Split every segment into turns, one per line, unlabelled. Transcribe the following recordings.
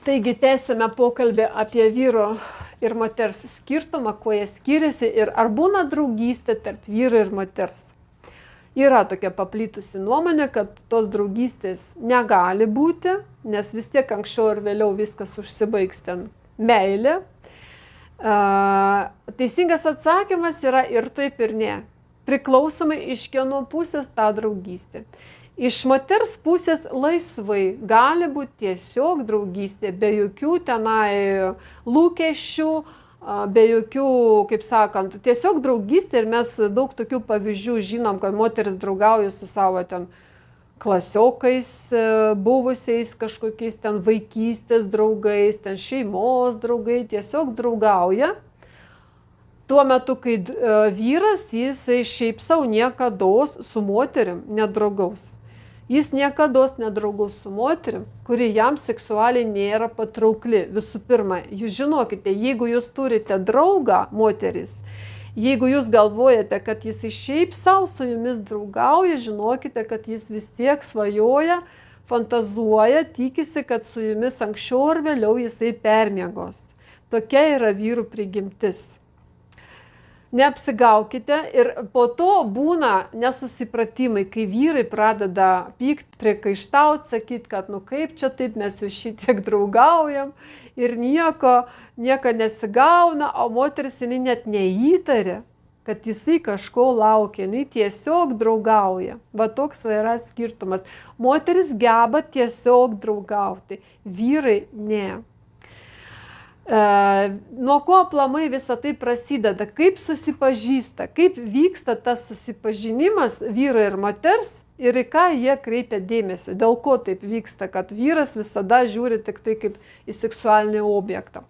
Taigi tęsime pokalbį apie vyro ir moters skirtumą, kuo jie skiriasi ir ar būna draugystė tarp vyro ir moters. Yra tokia paplitusi nuomonė, kad tos draugystės negali būti, nes vis tiek anksčiau ir vėliau viskas užsibaigs ten meilė. Teisingas atsakymas yra ir taip ir ne. Priklausomai iš kieno pusės ta draugystė. Iš moters pusės laisvai gali būti tiesiog draugystė, be jokių tenai lūkesčių, be jokių, kaip sakant, tiesiog draugystė ir mes daug tokių pavyzdžių žinom, kad moteris draugauja su savo ten klasiokais, buvusiais kažkokiais ten vaikystės draugais, ten šeimos draugai, tiesiog draugauja. Tuo metu, kai vyras, jisai šiaip savo niekados su moterim nedraugaus. Jis niekados nedraugaus su moterim, kuri jam seksualiai nėra patraukli. Visų pirma, jūs žinokite, jeigu jūs turite draugą, moteris, jeigu jūs galvojate, kad jis šiaip savo su jumis draugauja, žinokite, kad jis vis tiek svajoja, fantazuoja, tikisi, kad su jumis anksčiau ar vėliau jisai permiegos. Tokia yra vyrų prigimtis. Neapsigaukite ir po to būna nesusipratimai, kai vyrai pradeda pykt, priekaištauti, sakyti, kad nu kaip čia taip mes jau šitiek draugaujam ir nieko nesigauna, o moteris jinai net neįtarė, kad jisai kažko laukia, jinai tiesiog draugauja. Va toks yra skirtumas. Moteris geba tiesiog draugauti, vyrai ne. Nuo ko aplamai visą tai prasideda, kaip susipažįsta, kaip vyksta tas susipažinimas vyro ir moters ir į ką jie kreipia dėmesį, dėl ko taip vyksta, kad vyras visada žiūri tik tai kaip į seksualinį objektą.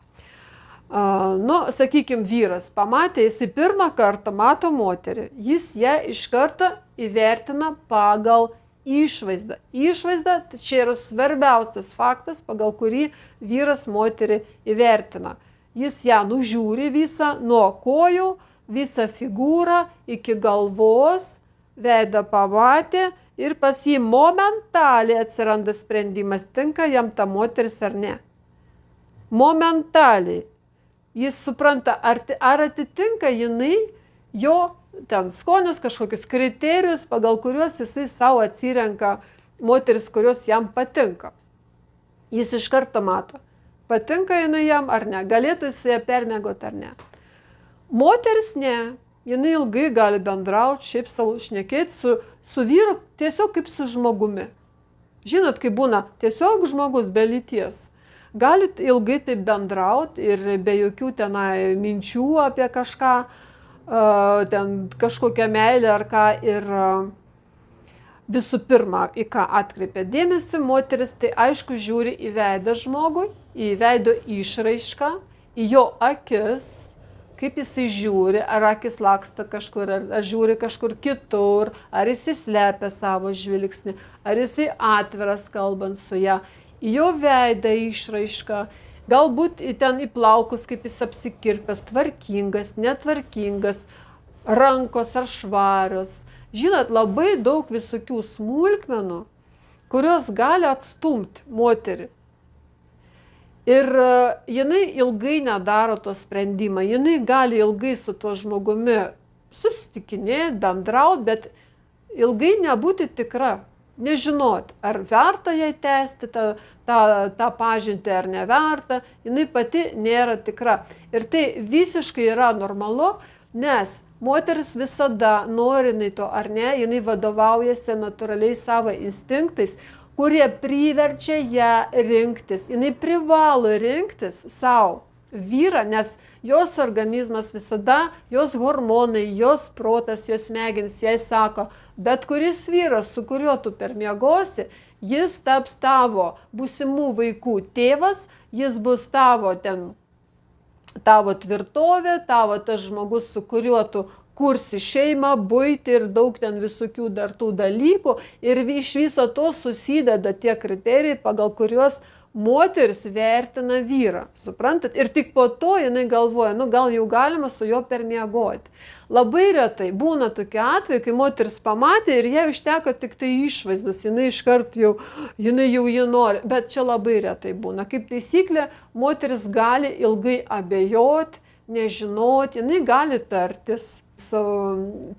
Sakykime, vyras pamatė, jis pirmą kartą mato moterį, jis ją iš karto įvertina pagal išvaizda. Išvaizda čia yra svarbiausias faktas, pagal kurį vyras moterį įvertina. Jis ją nužiūri visą, nuo kojų, visą figūrą iki galvos, veidą pamatė ir pas jį momentaliai atsiranda sprendimas, tinka jam ta moteris ar ne. Momentaliai. Jis supranta, ar atitinka jinai jo ten skonius, kažkokius kriterijus, pagal kuriuos jisai savo atsirenka moteris, kurios jam patinka. Jis iš karto mato, patinka jinai jam ar ne, galėtų jis ją permiegoti ar ne. Moteris ne, jinai ilgai gali bendrauti, šiaip savo šnekėti su vyru tiesiog kaip su žmogumi. Žinot, kai būna tiesiog žmogus be lyties. Galit ilgai taip bendrauti ir be jokių tenai minčių apie kažką, ten kažkokią meilę ar ką ir visų pirma, į ką atkreipia dėmesį moteris, tai aišku žiūri į veidą žmogui, į veido išraišką, į jo akis, kaip jisai žiūri, ar akis laksto kažkur, ar žiūri kažkur kitur, ar jisai slepia savo žvilgsnį, ar jisai atviras kalbant su ją, į jo veidą išraišką. Galbūt ten į plaukus, kaip jis apsikirpęs, tvarkingas, netvarkingas, rankos ar švarios. Žinot, labai daug visokių smulkmenų, kurios gali atstumti moterį. Ir jinai ilgai nedaro to sprendimą, jinai gali ilgai su tuo žmogumi susitikinėti, bendrauti, bet ilgai nebūti tikra. Nežinot, ar verta jai tęsti tą pažintį ar neverta, jinai pati nėra tikra. Ir tai visiškai yra normalu, nes moteris visada nori jinai to ar ne, jinai vadovaujasi natūraliai savo instinktais, kurie priverčia ją rinktis. Jinai privalo rinktis savo vyrą, nes jos organizmas visada, jos hormonai, jos protas, jos smegenys jai sako, bet kuris vyras, su kuriuo tu permiegosi, jis taps tavo būsimų vaikų tėvas, jis bus tavo tvirtovė, tavo tas žmogus, su kuriuo tu kursi šeimą, buitį ir daug ten visokių dar tų dalykų. Ir iš viso to susideda tie kriterijai, pagal kuriuos moteris vertina vyrą, suprantat? Ir tik po to jinai galvoja, gal jau galima su juo permiegoti. Labai retai būna tokie atvejai, kai moteris pamatė ir jai užteko tik tai išvaizdas, jinai iškart jau jį nori, bet čia labai retai būna. Kaip taisyklė, moteris gali ilgai abejoti, nežinoti, jinai gali tartis su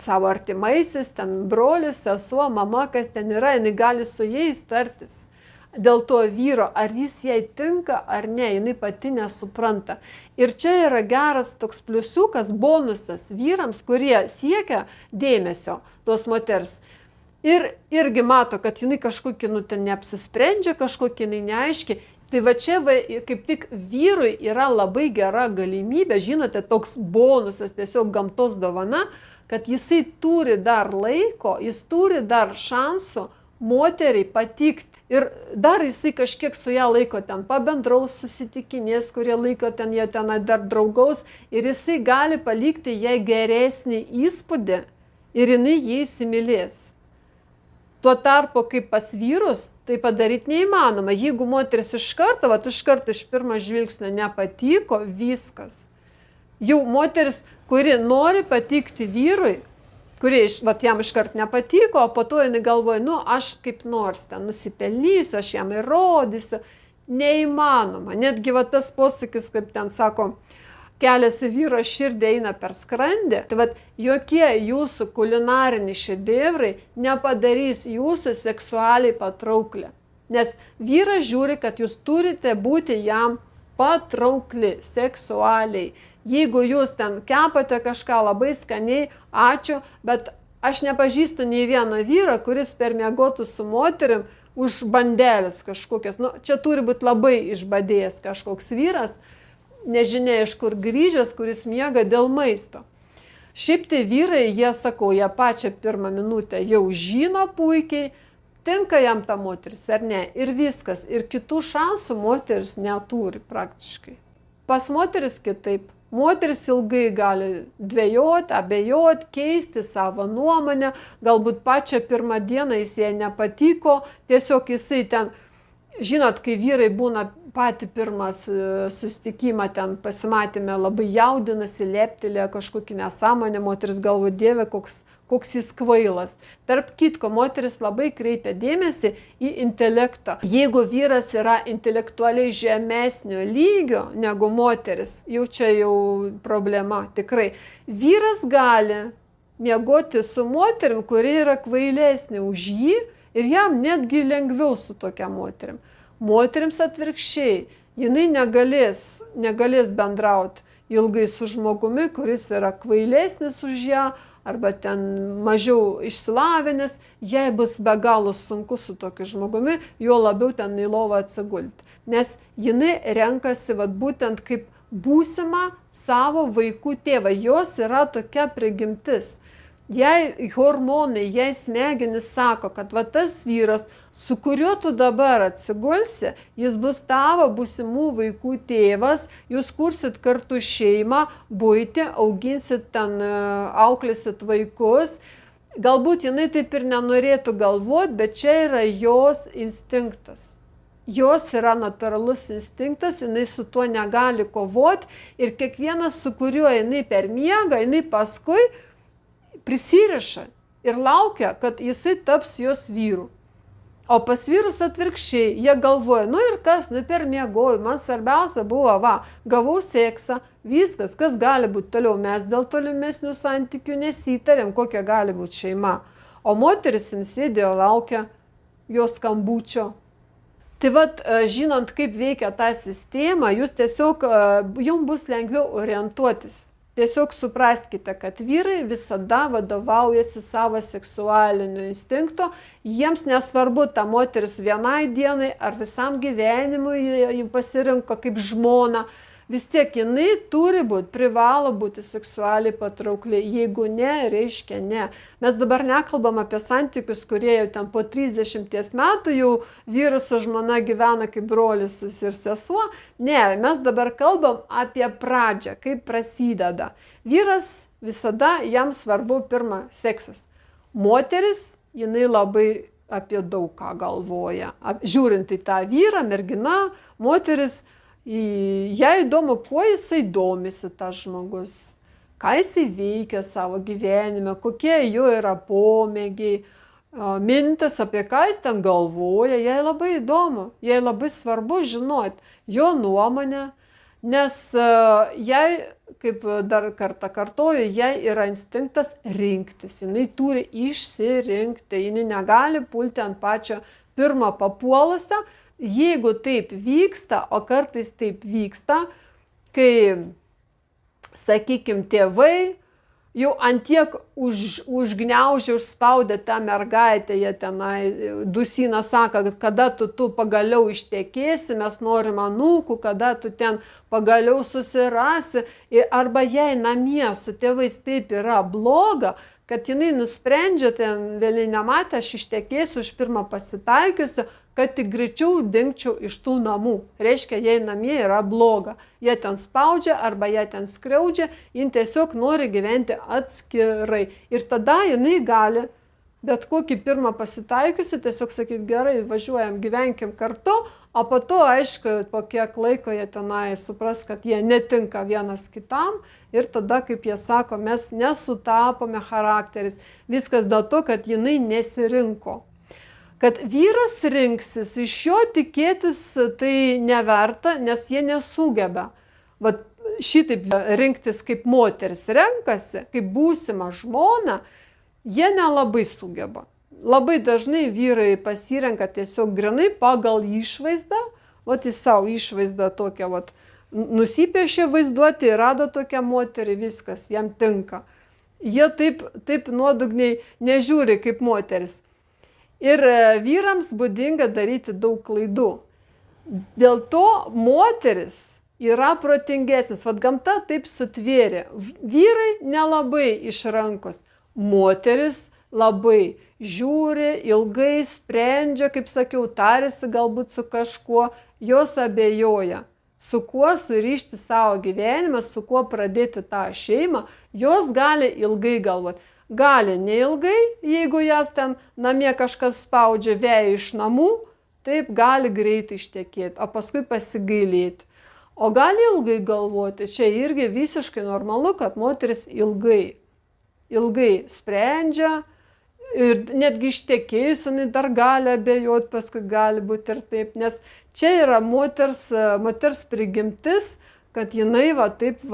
savo artimaisiais, ten brolis, sesuo, mama, kas ten yra, jinai gali su jais tartis. Dėl to vyro, ar jis jai tinka ar ne, jinai pati nesupranta. Ir čia yra geras toks pliusiukas, bonusas vyrams, kurie siekia dėmesio tos moters. Ir irgi mato, kad jinai kažkokį, ten neapsisprendžia, kažkokį jinai neaiški. Tai va čia kaip tik vyrui yra labai gera galimybė, žinote, toks bonusas, tiesiog gamtos dovana, kad jisai turi dar laiko, jis turi dar šansų moteriai patikti. Ir dar jisai kažkiek su ją laiko ten pabendraus, susitikinės, kurie laiko ten jie ten dar draugaus ir jisai gali palikti jai geresnį įspūdį ir jinai jį įsimylės. Tuo tarpu, kaip pas vyrus, tai padaryti neįmanoma. Jeigu moteris iš karto iš pirmo žvilgsnio nepatiko, viskas. Jau moteris, kuri nori patikti vyrui, kurie jam iškart nepatiko, o po to jinai galvoja, aš kaip nors ten nusipelnysiu, aš jam įrodysiu. Neįmanoma. Netgi tas posakis, kaip ten sako, kelias į vyro širdį eina per skrandį. Tai jokie jūsų kulinariniai šedevrai nepadarys jūsų seksualiai patrauklį. Nes vyras žiūri, kad jūs turite būti jam patraukli seksualiai. Jeigu jūs ten kepate kažką labai skaniai, ačiū, bet aš nepažįstu nei vieno vyro, kuris permiegotų su moterim už bandelės kažkokias. Čia turi būti labai išbadėjęs kažkoks vyras, nežinia iš kur grįžęs, kuris miega dėl maisto. Šiaip tai vyrai, jie pačią pirmą minutę jau žino puikiai, tinka jam ta moteris ar ne, ir viskas. Ir kitų šansų moteris neturi praktiškai. Pas moteris kitaip. Moteris ilgai gali dvejoti, abejoti, keisti savo nuomonę, galbūt pačią pirmą dieną jis jai nepatiko, tiesiog jisai ten, žinot, kai vyrai būna patį pirmą susitikimą ten pasimatėme, labai jaudinasi, leptelė kažkokį nesąmonę, moteris galvoja, Dieve, koks jis kvailas. Tarp kitko, moteris labai kreipia dėmesį į intelektą. Jeigu vyras yra intelektualiai žemesnio lygio negu moteris, jau čia problema tikrai. Vyras gali miegoti su moterim, kuri yra kvailesnė už jį ir jam netgi lengviau su tokia moterim. Moterims atvirkščiai, jinai negalės bendrauti ilgai su žmogumi, kuris yra kvailesnis už ją, arba ten mažiau išsilavinęs, jai bus be galo sunku su tokiu žmogumi, juo labiau ten į lovą atsigulti. Nes jinai renkasi būtent kaip būsimą savo vaikų tėvą. Jos yra tokia prigimtis. Jei hormonai, jei smegenys sako, kad tas vyras, su kuriuo tu dabar atsigulsi, jis bus tavo būsimų vaikų tėvas, jūs kursit kartu šeimą, buitį, auginsit ten, auklėsit vaikus. Galbūt jinai taip ir nenorėtų galvoti, bet čia yra jos instinktas. Jos yra natūralus instinktas, jinai su tuo negali kovoti ir kiekvienas, su kuriuo jinai per miegą, jinai paskui prisiriša ir laukia, kad jisai taps jos vyru. O pas vyrus atvirkščiai, jie galvoja, ir kas, per miegojų, man svarbiausia buvo, gavau seksą, viskas, kas gali būti toliau, mes dėl tolimesnių santykių nesitarėm, kokia gali būti šeima. O moteris sėdėjo laukia jos skambučio. Tai žinant, kaip veikia tą sistemą, jūs tiesiog, jums bus lengviau orientuotis. Tiesiog supraskite, kad vyrai visada vadovaujasi savo seksualiniu instinktu, jiems nesvarbu ta moteris vienai dienai ar visam gyvenimui jį pasirinko kaip žmona, vis tiek jinai turi būti, privalo būti seksualiai patraukli, jeigu ne, reiškia ne. Mes dabar nekalbam apie santykius, kurie jau ten po 30 metų jau vyras su žmona gyvena kaip brolis ir sesuo. Ne, mes dabar kalbam apie pradžią, kaip prasideda. Vyras visada, jam svarbu pirma seksas. Moteris, jinai labai apie daug ką galvoja. Žiūrint į tą vyrą, mergina, moteris, jai įdomu, kuo jisai domisi tas žmogus, ką jisai veikia savo gyvenime, kokie jo yra pomėgiai, mintis, apie ką jis ten galvoja, jai labai įdomu, jai labai svarbu žinoti jo nuomonę, nes jai, kaip dar kartą kartoju, jai yra instinktas rinktis, jinai turi išsirinkti, jinai negali pulti ant pačio pirmo papuolusio, jeigu taip vyksta, o kartais taip vyksta, kai, sakykime, tėvai jau antiek užgniaužė, užspaudė tą mergaitę, jie tenai dusina, sako, kada tu pagaliau ištekėsi, mes norim anūkų, kada tu ten pagaliau susirasi, arba jai namie su tėvais taip yra bloga, kad jinai nusprendžia, ten vėliai nematė, aš ištekėsiu už pirmą pasitaikiusi, kad tik greičiau dingčiau iš tų namų. Reiškia, jai namie yra bloga. Jie ten spaudžia arba jie ten skriaudžia, jin tiesiog nori gyventi atskirai. Ir tada jinai gali bet kokį pirmą pasitaikiusi tiesiog sakyti, gerai, važiuojam, gyvenkim kartu, o po to, aišku, po kiek laiko jie tenai supras, kad jie netinka vienas kitam ir tada, kaip jie sako, mes nesutapome charakteris. Viskas dėl to, kad jinai nesirinko. Kad vyras rinksis, iš jo tikėtis tai neverta, nes jie nesugeba. Vat šitaip rinktis, kaip moteris renkasi, kaip būsima žmona, jie nelabai sugeba. Labai dažnai vyrai pasirenka tiesiog grinai pagal išvaizdą, vat į savo išvaizdą tokią, vat, nusipiešė vaizduoti, rado tokią moterį, viskas, jam tinka. Jie taip nuodugniai nežiūri kaip moteris. Ir vyrams būdinga daryti daug klaidų. Dėl to moteris yra protingesnis. Vat gamta taip sutvėrė. Vyrai nelabai išrankos. Moteris labai žiūri, ilgai sprendžia, kaip sakiau, tarėsi galbūt su kažkuo, jos abejoja. Su kuo surišti savo gyvenimą, su kuo pradėti tą šeimą, jos gali ilgai galvoti. Gali neilgai, jeigu jas ten namie kažkas spaudžia vėją iš namų, taip gali greitai ištekėti, o paskui pasigailėti. O gali ilgai galvoti, čia irgi visiškai normalu, kad moteris ilgai sprendžia ir netgi ištekėjus, jinai dar gali abejoti, paskui gali būti ir taip, nes čia yra moters prigimtis, kad jinai taip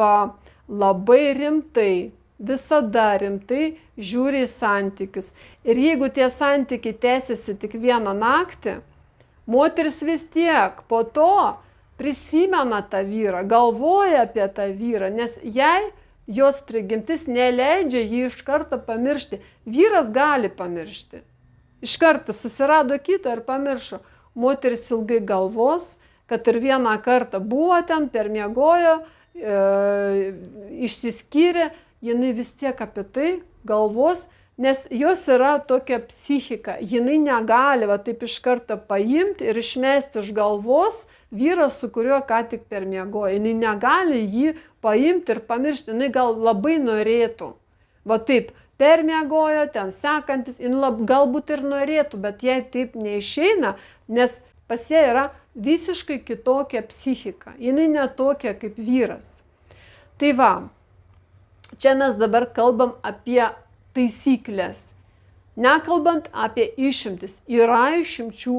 labai rimtai, visada rimtai žiūri į santykius. Ir jeigu tie santykiai tęsiasi tik vieną naktį, moteris vis tiek po to prisimena tą vyrą, galvoja apie tą vyrą, nes jai jos prigimtis neleidžia jį iš karto pamiršti. Vyras gali pamiršti. Iš karto susirado kitą ir pamiršo. Moteris ilgai galvos, kad ir vieną kartą buvo ten, permiegojo, išsiskyrė, jinai vis tiek apie tai galvos, nes jos yra tokia psichika. Jinai negali taip iš karto paimti ir išmesti iš galvos vyrą, su kuriuo ką tik permiegojo. Jinai negali jį paimti ir pamiršti. Jinai gal labai norėtų. Taip, permiegojo, ten sekantis, jinai galbūt ir norėtų, bet jai taip neišeina, nes pas ją yra visiškai kitokia psichika. Jinai netokia kaip vyras. Tai va. Čia mes dabar kalbam apie taisyklės, nekalbant apie išimtis. Yra išimčių,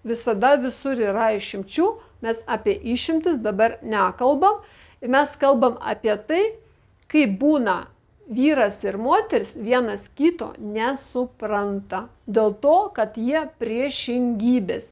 visada visur yra išimčių, mes apie išimtis dabar nekalbam. Mes kalbam apie tai, kaip būna vyras ir moteris vienas kito nesupranta, dėl to, kad jie priešingybės.